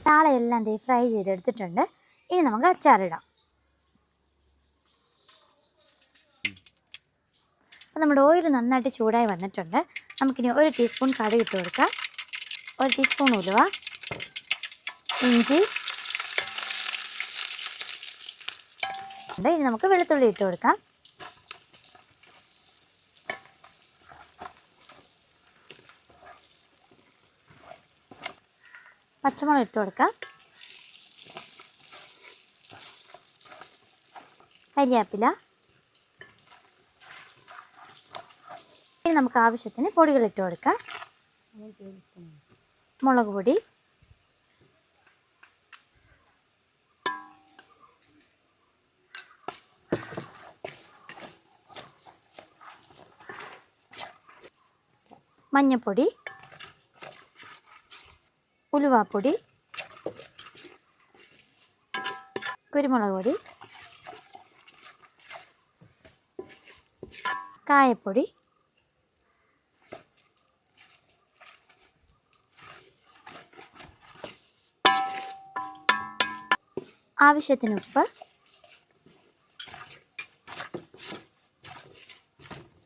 താളയെല്ലാം fry ചെയ്തെടുത്തിട്ടുണ്ട്. ഇനി നമുക്ക് അച്ചാറിടാം. അപ്പോൾ നമ്മുടെ ഓയിൽ നന്നായിട്ട് ചൂടായി വന്നിട്ടുണ്ട്. നമുക്കിനി 1 ടീസ്പൂൺ കടുക് ഇട്ട് കൊടുക്കാം. 1 ടീസ്പൂൺ ഉലുവ, ഇഞ്ചി. ഇനി നമുക്ക് വെളുത്തുള്ളി ഇട്ട് കൊടുക്കാം. പച്ചമുളക് ഇട്ട് കൊടുക്കാം. കരിവേപ്പില. ഇനി നമുക്ക് ആവശ്യത്തിന് പൊടികൾ ഇട്ട് കൊടുക്കാം. മുളക് പൊടി, മഞ്ഞൾപ്പൊടി, ഉലുവാപ്പൊടി, കുരുമുളക് പൊടി, കായപ്പൊടി, ആവശ്യത്തിന് ഉപ്പ്.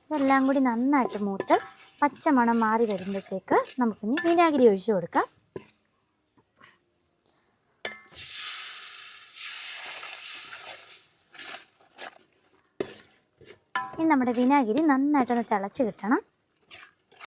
ഇതെല്ലാം കൂടി നന്നായിട്ട് മൂത്ത് പച്ചമണം മാറി വരുമ്പോഴത്തേക്ക് നമുക്കിനി വിനാഗിരി ഒഴിച്ചു കൊടുക്കാം. ഇനി നമ്മുടെ വിനാഗിരി നന്നായിട്ടൊന്ന് തിളച്ച് കിട്ടണം.